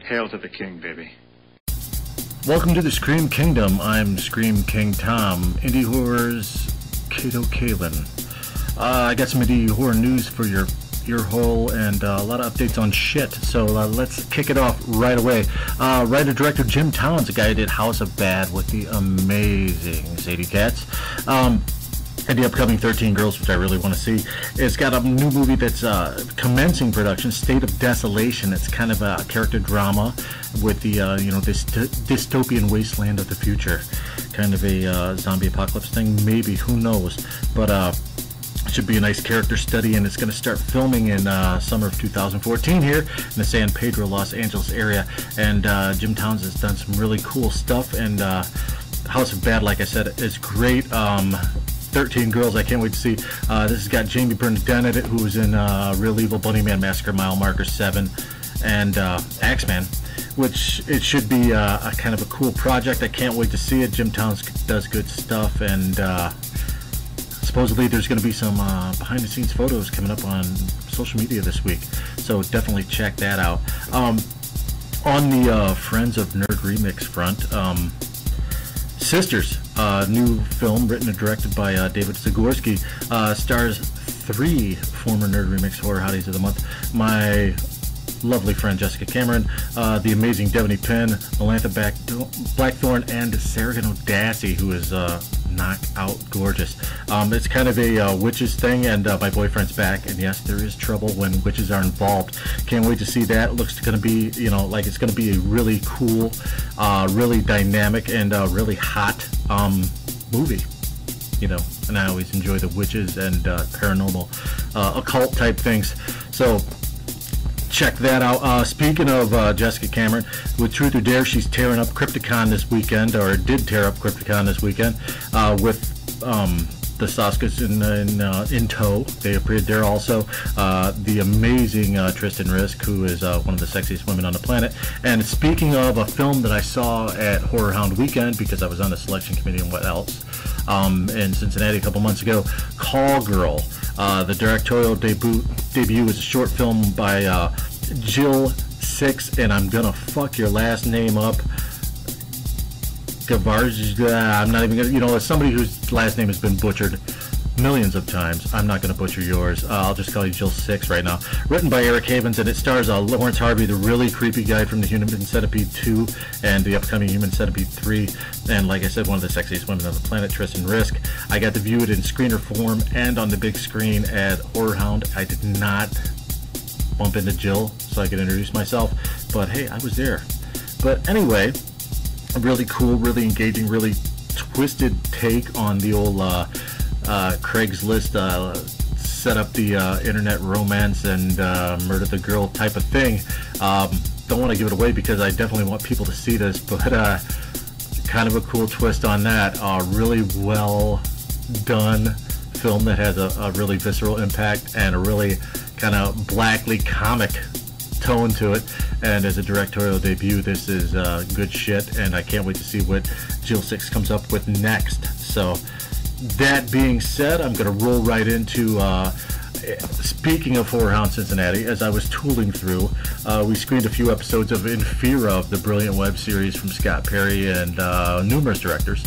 Hail to the king, baby. Welcome to the Scream Kingdom. I'm Scream King Tom. Indie Horror's Kato Kalin. I got some indie horror news for your ear hole and a lot of updates on shit. So let's kick it off right away. Writer-director Jim Towns, the guy who did House of Bad with the amazing Sadie Katz. And the upcoming 13 Girls, which I really want to see. It's got a new movie that's commencing production, State of Desolation. It's kind of a character drama with the, this dystopian wasteland of the future. Kind of a zombie apocalypse thing, maybe, who knows. But it should be a nice character study, and it's going to start filming in summer of 2014 here in the San Pedro, Los Angeles area. And Jim Towns has done some really cool stuff, and House of Bad, like I said, is great. 13 Girls, I can't wait to see. This has got Jamie Bernadette in it, who was in Real Evil, Bunnyman Massacre, Mile Marker 7, and Axeman, which it should be a kind of a cool project. I can't wait to see it. Jim Towns does good stuff, and supposedly there's going to be some behind-the-scenes photos coming up on social media this week, so definitely check that out. On the Friends of Nerd Remix front, Sisters, new film written and directed by David Zagorski, stars 3 former Nerd Remix Horror Hotties of the Month. My lovely friend Jessica Cameron, the amazing Devaney Penn, Melantha Blackthorne, and Sarah O'Dassey, who is knockout gorgeous. It's kind of a witches thing, and my boyfriend's back, and yes, there is trouble when witches are involved. Can't wait to see that. It looks going to be, like it's going to be a really cool, really dynamic, and really hot movie. And I always enjoy the witches and paranormal, occult type things. So check that out. Speaking of Jessica Cameron, with Truth or Dare, she's tearing up Crypticon this weekend, or did tear up Crypticon this weekend, with the Saskas in tow. They appeared there also. The amazing Tristan Risk, who is one of the sexiest women on the planet. And speaking of a film that I saw at Horror Hound Weekend, because I was on the selection committee and what else, in Cincinnati a couple months ago, Call Girl. The directorial debut is a short film by Jill Six, and I'm gonna fuck your last name up. I'm not even gonna, as somebody whose last name has been butchered millions of times, I'm not gonna butcher yours. I'll just call you Jill Six right now. Written by Eric Havens, and it stars Lawrence Harvey, the really creepy guy from the Human Centipede 2 and the upcoming Human Centipede 3, and like I said, one of the sexiest women on the planet, Tristan Risk. I got to view it in screener form and on the big screen at Horror Hound. I did not bump into Jill so I could introduce myself, but hey, I was there. But anyway, a really cool, really engaging, really twisted take on the old Craigslist set up the internet romance and murder the girl type of thing. Don't want to give it away because I definitely want people to see this, but kind of a cool twist on that. Really well done film that has a really visceral impact and a really kind of blackly comic tone to it, and as a directorial debut, this is good shit, and I can't wait to see what Jill Six comes up with next. So that being said, I'm going to roll right into speaking of Horror Hound Cincinnati. As I was tooling through, we screened a few episodes of In Fear Of, the brilliant web series from Scott Perry and numerous directors.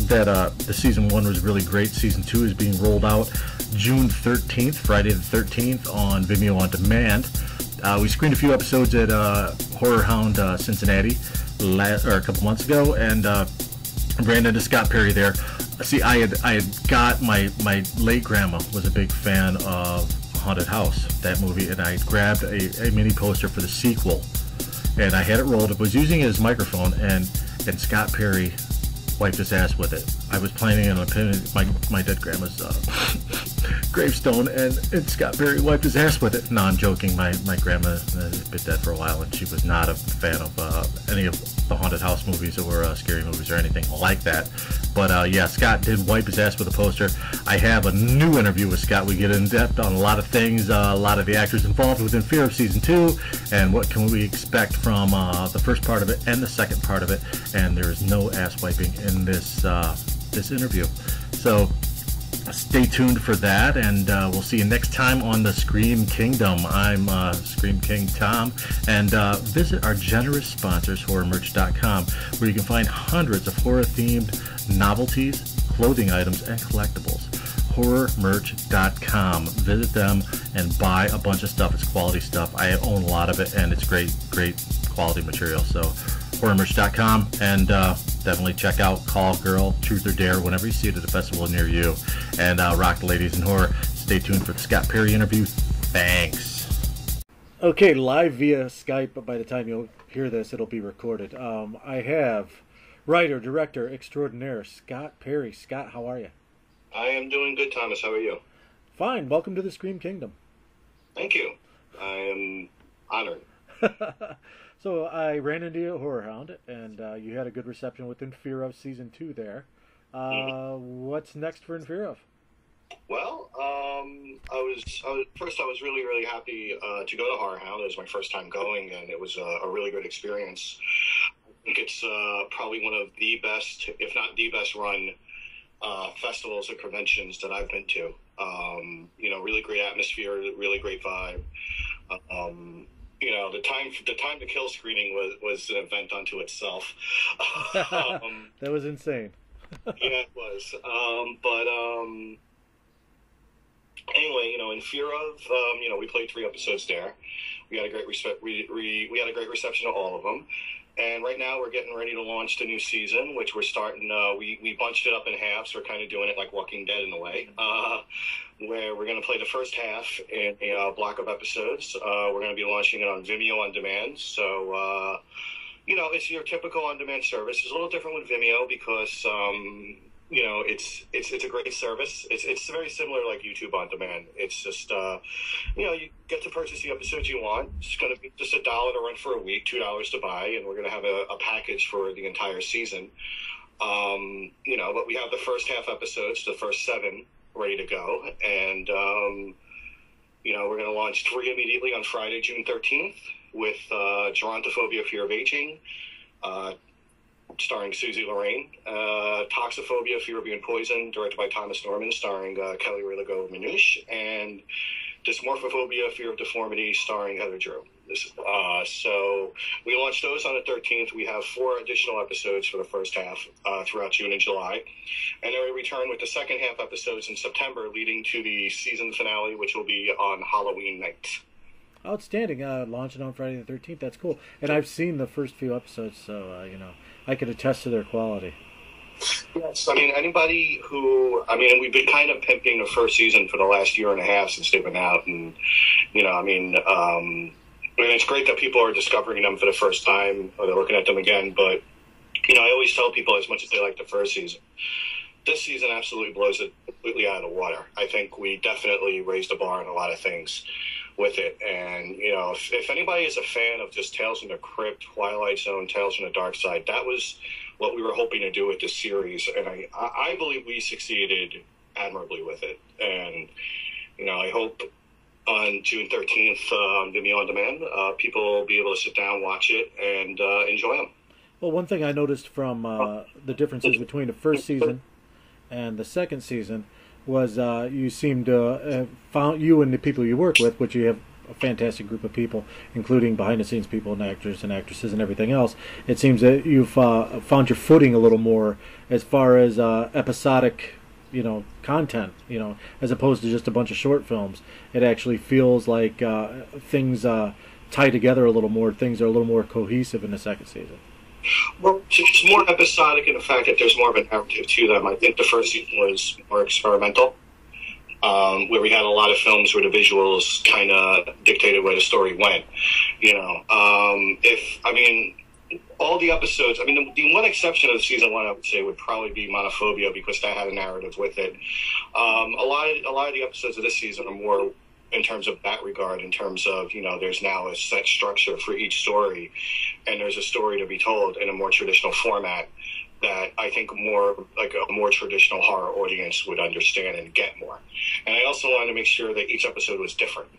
That the season 1 was really great. Season 2 is being rolled out June 13th, Friday the 13th, on Vimeo on demand. We screened a few episodes at Horror Hound Cincinnati a couple months ago, and ran into Scott Perry there. See, I had got my late grandma was a big fan of Haunted House, that movie, and I grabbed a mini poster for the sequel, and I had it rolled. I was using it as a microphone, and Scott Perry wiped his ass with it. I was planning on my dead grandma's gravestone, and Scott Perry wiped his ass with it. No, I'm joking. My grandma has been dead for a while, and she was not a fan of any of the Haunted House movies or scary movies or anything like that. But yeah, Scott did wipe his ass with a poster. I have a new interview with Scott. We get in depth on a lot of things, a lot of the actors involved within Fear of Season 2, and what can we expect from the first part of it and the second part of it. And there is no ass wiping in this this interview. So stay tuned for that, and we'll see you next time on the Scream Kingdom. I'm Scream King Tom, and visit our generous sponsors, horrormerch.com, where you can find hundreds of horror-themed novelties, clothing items, and collectibles. horrormerch.com. Visit them and buy a bunch of stuff. It's quality stuff. I own a lot of it, and it's great quality material. So horrormerch.com, and definitely check out Call Girl, Truth or Dare whenever you see it at a festival near you. And rock the ladies in horror. Stay tuned for the Scott Perry interview. Thanks. Okay, live via Skype, but by the time you'll hear this, it'll be recorded. I have writer, director extraordinaire, Scott Perry. Scott, how are you? I am doing good, Thomas. How are you? Fine. Welcome to the Scream Kingdom. Thank you. I am honored. So I ran into you at Horror Hound, and you had a good reception with Fear of Season 2 there. What's next for Fear of? Well, I was really happy to go to Horror Hound. It was my first time going, and it was a really good experience. I think it's probably one of the best, if not the best run festivals or conventions that I've been to. Really great atmosphere, really great vibe. The time to kill screening was an event unto itself. That was insane. Yeah, it was. Anyway, in Fear of, we played 3 episodes there. We had a great we had a great reception of all of them. And right now we're getting ready to launch the new season, which we're starting. We bunched it up in half, so we're kind of doing it like Walking Dead in a way, where we're going to play the first half in a block of episodes. We're going to be launching it on Vimeo on demand. So, it's your typical on-demand service. It's a little different with Vimeo because, it's a great service. It's very similar like YouTube on demand. It's just, you get to purchase the episodes you want. It's going to be just $1 to run for a week, $2 to buy, and we're going to have a package for the entire season. But we have the first half episodes, the first 7, ready to go. And, we're going to launch 3 immediately on Friday, June 13th with Gerontophobia, Fear of Aging, starring Susie Lorraine, Toxophobia, Fear of Being Poisoned, directed by Thomas Norman, starring Kelly Rilligo Manouche, and Dysmorphophobia, Fear of Deformity, starring Heather Drew. So we launched those on the 13th. We have 4 additional episodes for the first half throughout June and July. And then we return with the second half episodes in September, leading to the season finale, which will be on Halloween night. Outstanding. Launching on Friday the 13th. That's cool. And I've seen the first few episodes, so, I could attest to their quality. Yes, anybody who, we've been kind of pimping the first season for the last year and a half since they've been out. And, it's great that people are discovering them for the first time or they're looking at them again. But, I always tell people, as much as they like the first season, this season absolutely blows it completely out of the water. I think we definitely raised the bar on a lot of things with it. And, if anybody is a fan of just Tales from the Crypt, Twilight Zone, Tales from the Dark Side, that was what we were hoping to do with this series. And I believe we succeeded admirably with it. And, I hope on June 13th, Vimeo On Demand, people will be able to sit down, watch it, and enjoy them. Well, one thing I noticed from the differences between the first season and the second season was you seemed to found you and the people you work with, which you have a fantastic group of people, including behind-the-scenes people and actors and actresses and everything else. It seems that you've found your footing a little more as far as episodic, content, as opposed to just a bunch of short films. It actually feels like things tie together a little more. Things are a little more cohesive in the second season. Well, it's more episodic in the fact that there's more of a narrative to them. I think the first season was more experimental, where we had a lot of films where the visuals kind of dictated where the story went. All the episodes, the one exception of season 1, I would say, would probably be Monophobia, because that had a narrative with it. A lot of the episodes of this season are more in terms of that regard, in terms of, there's now a set structure for each story, and there's a story to be told in a more traditional format that I think more like a more traditional horror audience would understand and get more. And I also wanted to make sure that each episode was different,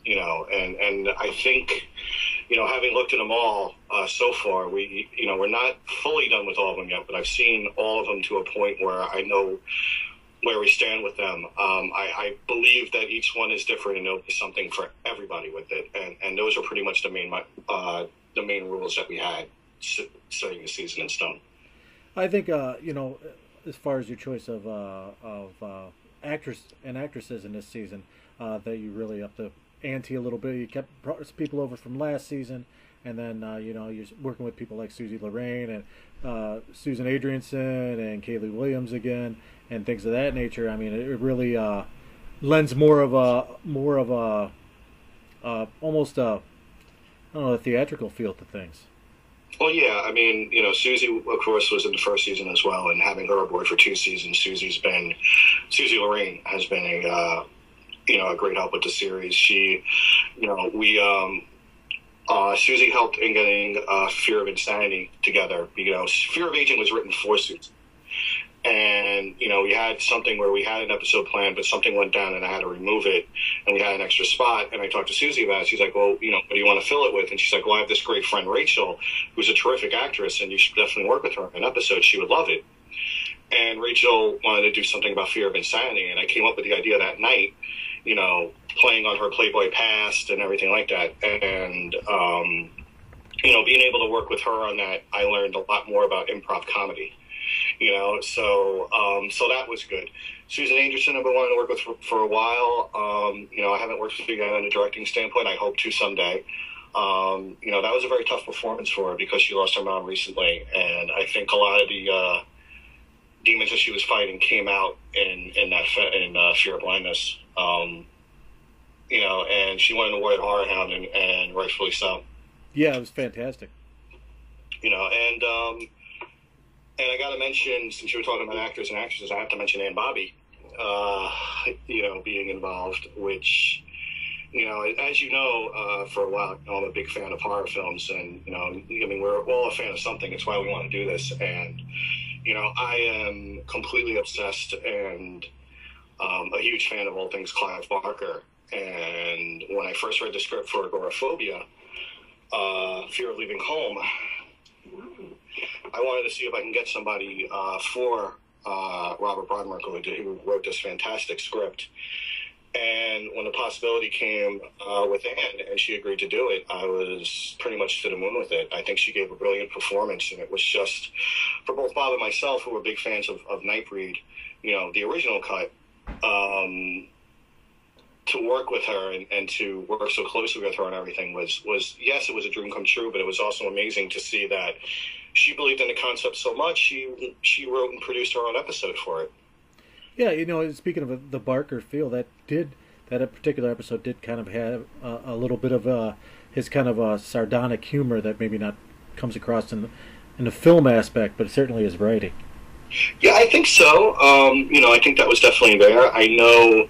and I think, having looked at them all so far, we're not fully done with all of them yet, but I've seen all of them to a point where I know where we stand with them. I believe that each one is different, and there'll be something for everybody with it, and those are pretty much the main rules that we had setting the season in stone. I think as far as your choice of actors and actresses in this season, that you really upped the ante a little bit. You brought people over from last season, and then you're working with people like Susie Lorraine and Susan Adrianson and Kaylee Williams again, and things of that nature. I mean, it really lends more of a almost a theatrical feel to things. Well, yeah, I mean, Susie, of course, was in the first season as well, and having her aboard for 2 seasons, Susie Lorraine has been a great help with the series. She, Susie helped in getting Fear of Insanity together. Fear of Aging was written for Susie. And, we had something where we had an episode planned, but something went down and I had to remove it. And we had an extra spot. And I talked to Susie about it. She's like, well, what do you want to fill it with? And she's like, well, I have this great friend, Rachel, who's a terrific actress, and you should definitely work with her in an episode. She would love it. And Rachel wanted to do something about Fear of Insanity. And I came up with the idea that night, playing on her Playboy past and everything like that. And, being able to work with her on that, I learned a lot more about improv comedy. So that was good. Susan Anderson, I've been wanting to work with for a while. I haven't worked with her yet on a directing standpoint. I hope to someday. That was a very tough performance for her because she lost her mom recently, and I think a lot of the demons that she was fighting came out in Fear of Blindness. And she won an award at Horror Hound, and rightfully so. Yeah, it was fantastic. And I got to mention, since you were talking about actors and actresses, I have to mention Ann Bobby, being involved, which, as you know, for a while, I'm a big fan of horror films, and, we're all a fan of something. It's why we want to do this. And, I am completely obsessed and a huge fan of all things Clive Barker. And when I first read the script for Agoraphobia, Fear of Leaving Home, I wanted to see if I can get somebody for Robert Brodmerkel, who wrote this fantastic script. And when the possibility came with Anne, and she agreed to do it, I was pretty much to the moon with it. I think she gave a brilliant performance, and it was just, for both Bob and myself, who were big fans of Nightbreed, the original cut, to work with her and to work so closely with her and everything was yes, it was a dream come true, but it was also amazing to see that she believed in the concept so much, she wrote and produced her own episode for it. Yeah, speaking of the Barker feel, that particular episode did kind of have a little bit of his kind of sardonic humor that maybe not comes across in the film aspect, but certainly his writing. Yeah, I think so. I think that was definitely there. I know.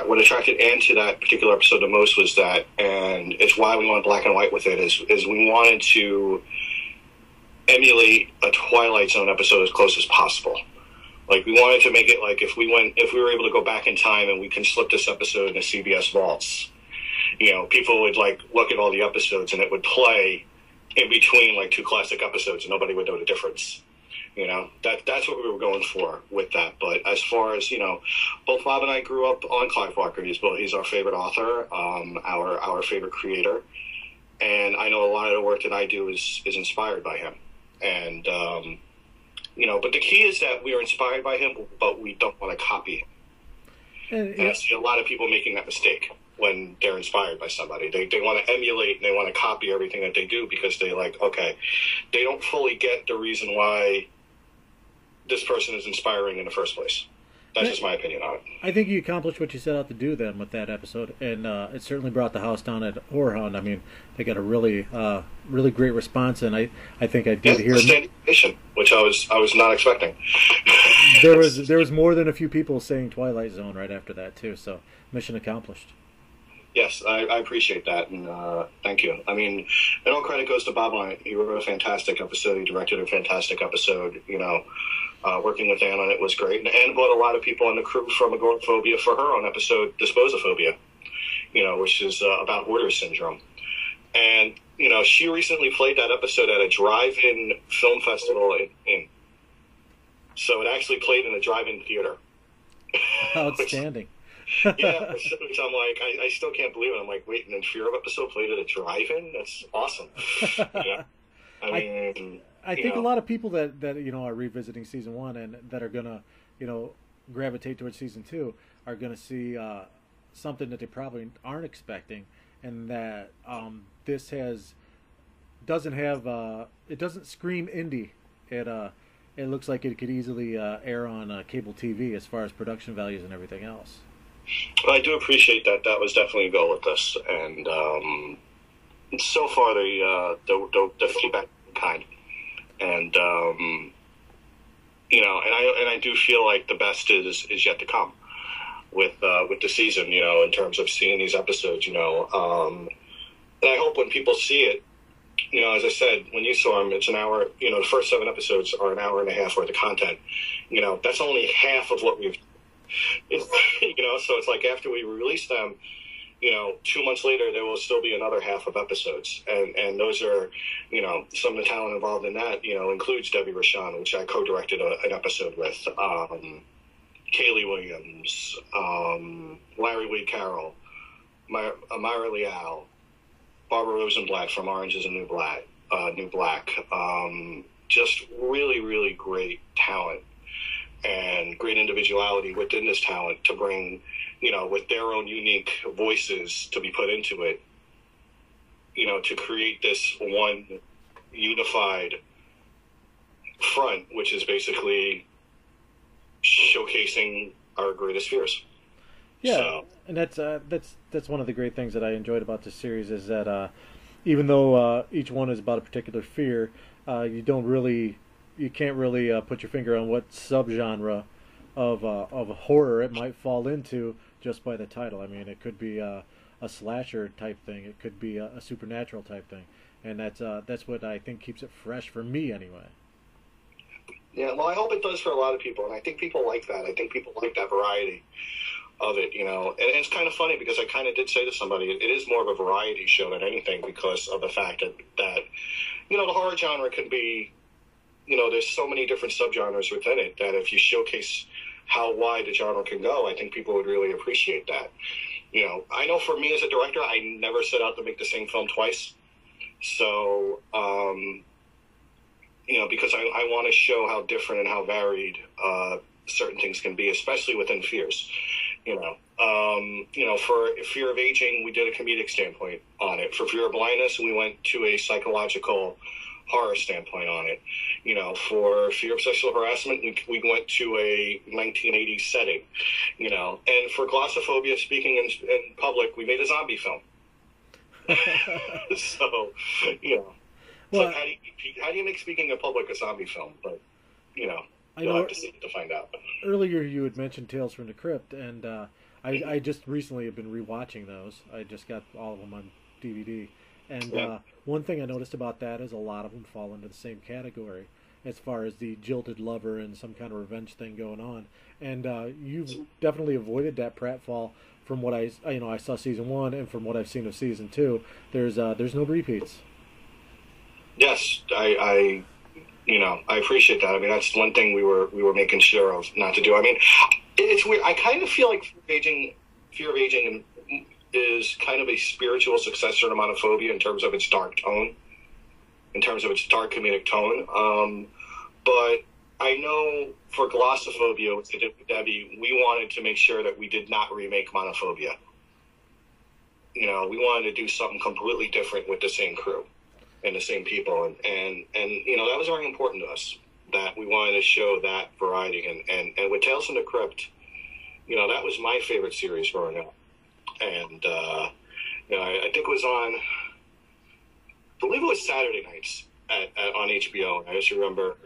What attracted Anne to that particular episode the most was that, and it's why we went black and white with it, is we wanted to emulate a Twilight Zone episode as close as possible. Like, we wanted to make it like if we were able to go back in time and we can slip this episode in the CBS vaults, people would look at all the episodes and it would play in between two classic episodes and nobody would know the difference. That's what we were going for with that. But as far as, both Bob and I grew up on Clive Barker. He's our favorite author, our favorite creator. And I know a lot of the work that I do is inspired by him. And, but the key is that we are inspired by him, but we don't want to copy him. And I see a lot of people making that mistake when they're inspired by somebody. They want to emulate and they want to copy everything that they do because they they don't fully get the reason why this person is inspiring in the first place. That's just my opinion on it. I think you accomplished what you set out to do then with that episode, and it certainly brought the house down at Horror Hound. I mean, they got a really great response, and I think I did hear standing ovation, which I was not expecting. there was more than a few people saying Twilight Zone right after that too. So mission accomplished. Yes, I appreciate that, and thank you. I mean, and all credit goes to Bob on it. He wrote a fantastic episode. He directed a fantastic episode. Working with Anne on it was great. And Anne brought a lot of people on the crew from Agoraphobia for her own episode, Disposophobia, which is about hoarder syndrome. And, she recently played that episode at a drive-in film festival in So it actually played in a drive-in theater. Outstanding. Yeah, which I'm like, I still can't believe it. I'm like, wait, an Fear of episode played at a drive-in? That's awesome. Yeah. I mean, I think a lot of people that are revisiting season 1 and that are gonna gravitate towards season 2 are gonna see something that they probably aren't expecting, and that this doesn't scream indie. It looks like it could easily air on cable TV as far as production values and everything else. Well, I do appreciate that. That was definitely a goal with this, and so far the feedback kind, and and I do feel like the best is yet to come with the season. In terms of seeing these episodes, and I hope when people see it, as I said, when you saw them, it's an hour. The first 7 episodes are an hour and a half worth of content. That's only half of what we've. So it's like after we release them, 2 months later, there will still be another half of episodes. And those are, some of the talent involved in that, includes Debbie Rashan, which I co-directed an episode with, Kaylee Williams, Larry Wade Carroll, Myra Leal, Barbara Rosenblatt from Orange is the New Black. Just really, really great talent and great individuality within this talent to bring, with their own unique voices to be put into it, to create this one unified front, which is basically showcasing our greatest fears. Yeah, so. And that's one of the great things that I enjoyed about this series is that even though each one is about a particular fear, you can't really put your finger on what subgenre of a horror it might fall into just by the title. I mean, it could be a slasher type thing, it could be a supernatural type thing, and that's what I think keeps it fresh for me anyway. Yeah, well, I hope it does for a lot of people, and I think people like that. I think people like that variety of it, and it's kind of funny because I kind of did say to somebody, it is more of a variety show than anything because of the fact that the horror genre can be, there's so many different subgenres within it that if you showcase how wide the genre can go, I think people would really appreciate that. I know for me as a director, I never set out to make the same film twice. So, because I want to show how different and how varied certain things can be, especially within fears. For Fear of Aging, we did a comedic standpoint on it. For Fear of Blindness, we went to a psychological horror standpoint on it. For Fear of Sexual Harassment, we went to a 1980s setting. And for Glossophobia, speaking in public, we made a zombie film. So, well, like how do you make speaking in public a zombie film? But you'll have to see to find out. Earlier, you had mentioned Tales from the Crypt, and I just recently have been rewatching those. I just got all of them on DVD. And one thing I noticed about that is a lot of them fall into the same category as far as the jilted lover and some kind of revenge thing going on. And you've definitely avoided that pratfall from what I saw season 1 and from what I've seen of season 2. There's no repeats. Yes, I appreciate that. I mean, that's one thing we were making sure of not to do. I mean, it's weird. I kind of feel like Fear of Aging is kind of a spiritual successor to Monophobia in terms of its dark tone, in terms of its dark comedic tone. But I know for Glossophobia, which I did with Debbie, we wanted to make sure that we did not remake Monophobia. We wanted to do something completely different with the same crew and the same people. And that was very important to us, that we wanted to show that variety. And with Tales from the Crypt, that was my favorite series growing up. And, I think it was I believe it was Saturday nights on HBO. I just remember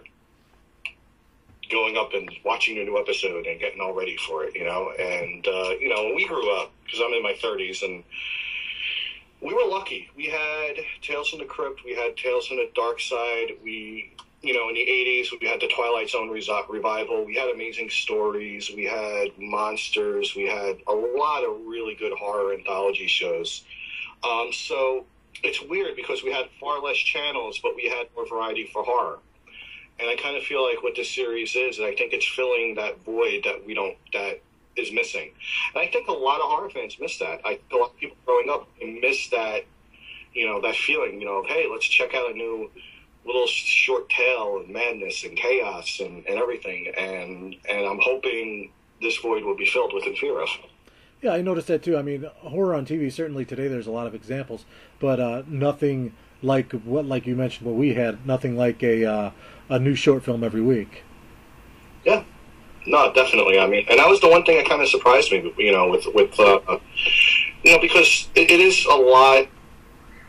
going up and watching a new episode and getting all ready for it, And, when we grew up, because I'm in my 30s, and we were lucky. We had Tales from the Crypt. We had Tales from the Dark Side. In the 80s, we had the Twilight Zone revival. We had amazing stories. We had monsters. We had a lot of really good horror anthology shows. So it's weird because we had far less channels, but we had more variety for horror. And I kind of feel like what this series is, and I think it's filling that void that is missing. And I think a lot of horror fans miss that. I think a lot of people growing up miss that, that feeling, of, hey, let's check out a new little short tale of madness and chaos and everything. And I'm hoping this void will be filled with Infero. Yeah, I noticed that too. I mean, horror on TV, certainly today there's a lot of examples, but nothing like you mentioned, what we had, nothing like a new short film every week. Yeah. No, definitely. I mean, and that was the one thing that kind of surprised me, with because it is a lot,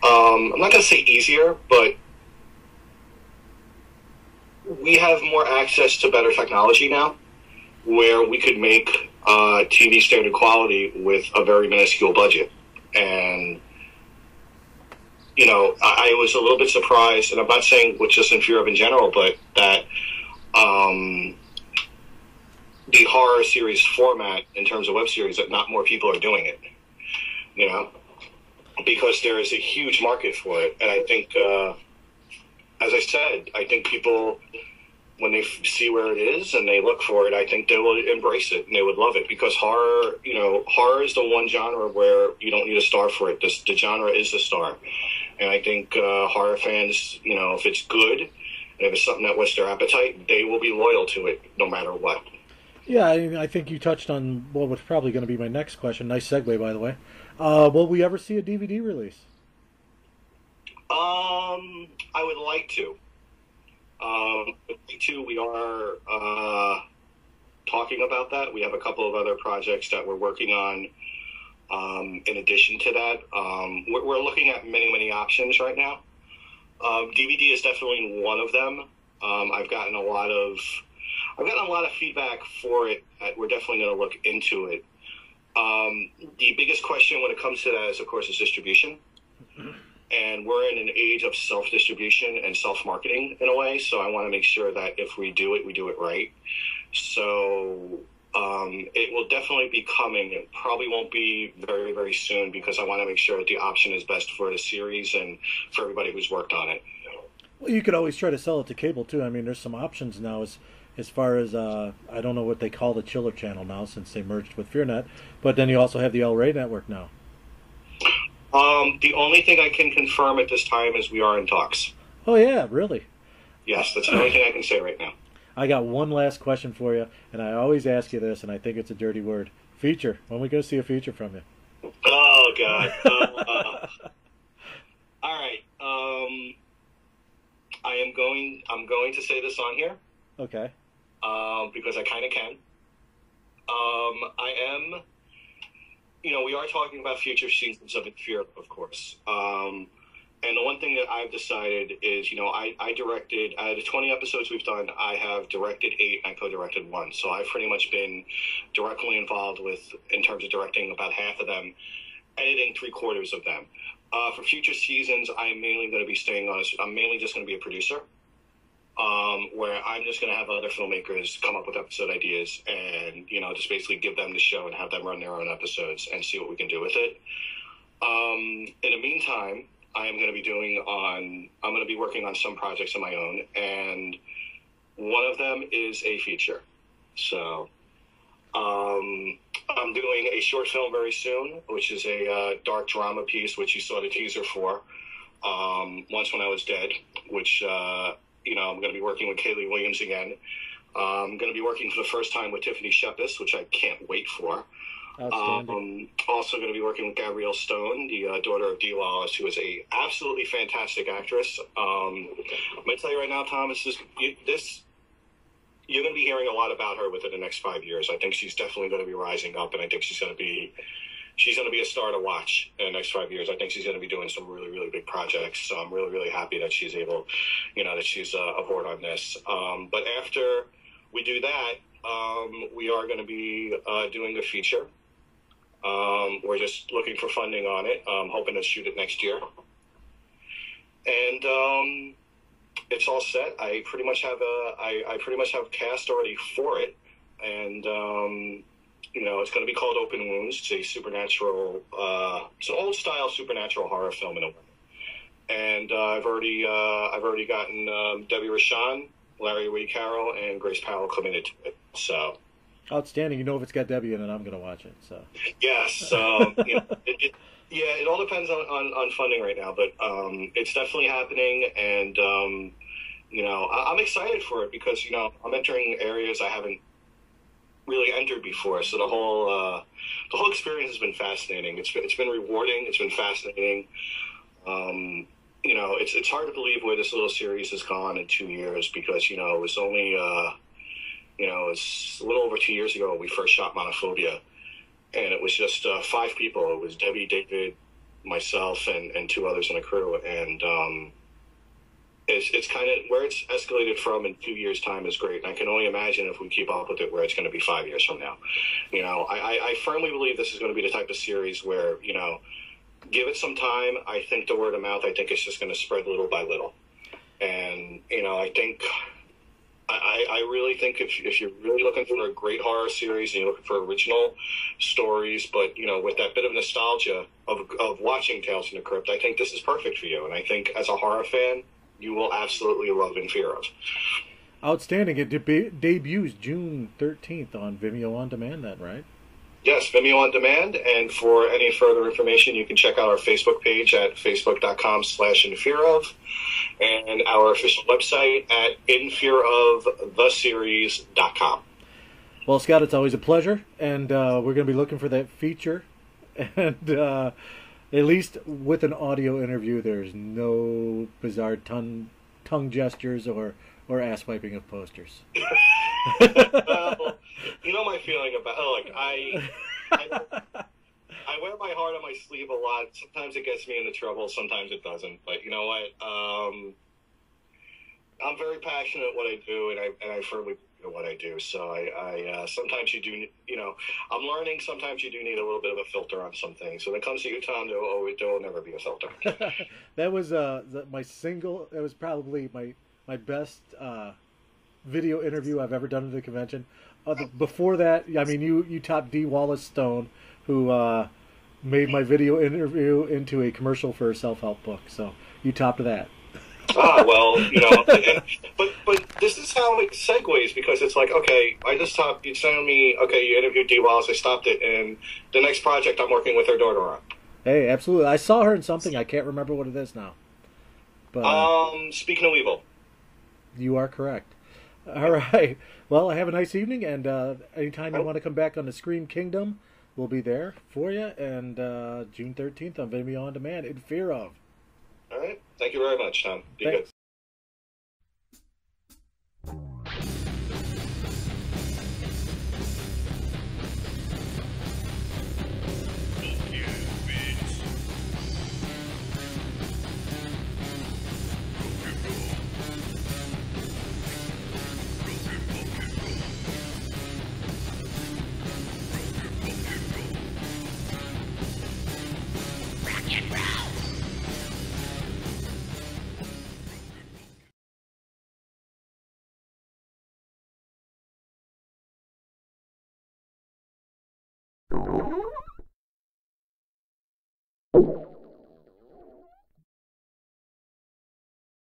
I'm not going to say easier, but we have more access to better technology now, where we could make TV standard quality with a very minuscule budget. And, I was a little bit surprised, and I'm not saying with just Infero in general, but that the horror series format in terms of web series, that not more people are doing it, because there is a huge market for it. And I think, as I said, I think people, when they see where it is and they look for it, I think they will embrace it and they would love it, because horror is the one genre where you don't need a star for it. The genre is the star. And I think horror fans, if it's good and if it's something that whets their appetite, they will be loyal to it no matter what. Yeah, I think you touched on what was probably going to be my next question. Nice segue, by the way. Will we ever see a DVD release? I would like to. We are talking about that. We have a couple of other projects that we're working on. In addition to that, we're looking at many options right now. DVD is definitely one of them. I've gotten a lot of feedback for it. We're definitely going to look into it. The biggest question when it comes to that is, of course, is distribution. And we're in an age of self-distribution and self-marketing in a way, so I want to make sure that if we do it, we do it right. So it will definitely be coming. It probably won't be very, very soon, because I want to make sure that the option is best for the series and for everybody who's worked on it. Well, you could always try to sell it to cable, too. I mean, there's some options now as far as, I don't know what they call the Chiller channel now since they merged with FearNet, but then you also have the El Rey network now. The only thing I can confirm at this time is we are in talks. Oh, yeah, really? Yes, that's the only thing I can say right now. I got one last question for you, and I always ask you this, and I think it's a dirty word. Feature. When we go see a feature from you? Oh, God. All right. I'm going to say this on here. Okay. Because I kind of can. I am... we are talking about future seasons of Infero, of course. And the one thing that I've decided is, I directed, out of the 20 episodes we've done, I have directed 8 and I co-directed 1. So I've pretty much been directly involved in terms of directing about half of them, editing 3/4 of them. For future seasons, I'm mainly going to be I'm mainly just going to be a producer. Where I'm just going to have other filmmakers come up with episode ideas and, just basically give them the show and have them run their own episodes and see what we can do with it. In the meantime, I'm going to be working on some projects of my own, and one of them is a feature. So, I'm doing a short film very soon, which is a dark drama piece, which you saw the teaser for, Once When I Was Dead, which, I'm going to be working with Kaylee Williams again. I'm going to be working for the first time with Tiffany Shepis, which I can't wait for. Also going to be working with Gabrielle Stone, the daughter of Dee Wallace, who is a absolutely fantastic actress. I'm going to tell you right now, Tom, you're going to be hearing a lot about her within the next 5 years. I think she's definitely going to be rising up, and I think she's going to be a star to watch in the next 5 years. I think she's going to be doing some really, really big projects. So I'm really, really happy that she's able, that she's aboard on this. But after we do that, we are going to be doing a feature. We're just looking for funding on it. Hoping to shoot it next year. And it's all set. I pretty much have cast already for it. And it's going to be called Open Wounds. It's a supernatural, it's an old style supernatural horror film in a way. And I've already gotten Debbie Rashan Larry Wade Carroll and Grace Powell committed to it. So outstanding. You know, if it's got Debbie in it, I'm going to watch it. So yes, yeah, it all depends on funding right now, but it's definitely happening, and I'm excited for it because I'm entering areas I haven't really entered before. So the whole experience has been fascinating. It's been rewarding. It's been fascinating. It's hard to believe where this little series has gone in 2 years because it was only it's a little over 2 years ago we first shot Monophobia, and it was just 5 people. It was Debbie, David, myself, and 2 others in the crew, and it's kind of where it's escalated from in 2 years' time is great. And I can only imagine if we keep up with it where it's going to be 5 years from now. I firmly believe this is going to be the type of series where, give it some time. I think the word of mouth, I think it's just going to spread little by little. And, I really think if you're really looking for a great horror series and you're looking for original stories, but, with that bit of nostalgia of watching Tales from the Crypt, I think this is perfect for you. And I think as a horror fan, you will absolutely love In Fear of. Outstanding. It debuts June 13th on Vimeo On Demand, then, right? Yes, Vimeo On Demand. And for any further information, you can check out our Facebook page at facebook.com/infearof and our official website at infearoftheseries.com. Well, Scott, it's always a pleasure, and we're going to be looking for that feature. And at least with an audio interview, there's no bizarre tongue gestures or ass wiping of posters. Well, you know my feeling about I wear my heart on my sleeve a lot. Sometimes it gets me into trouble, sometimes it doesn't. But you know what? I'm very passionate at what I do, and I firmly believe in what I do. So I sometimes you do, I'm learning. Sometimes you do need a little bit of a filter on some things. So when it comes to you, Tom, there will never be a filter. That was my single. It was probably my best video interview I've ever done at the convention. Before that, I mean, you topped D. Wallace Stone, who made my video interview into a commercial for a self-help book. So you topped that. Well, but this is how it segues, because it's like, okay, I just stopped. You sent me, okay, you interviewed D. Wallace, I stopped it, and the next project I'm working with her daughter on. Hey, absolutely. I saw her in something. I can't remember what it is now. But Speaking of evil. You are correct. All right. Well, have a nice evening, and anytime you want to come back on the Scream Kingdom, we'll be there for you. And June 13th on Vimeo On Demand, In Fear Of. All right. Thank you very much, Tom. Be good. Oh.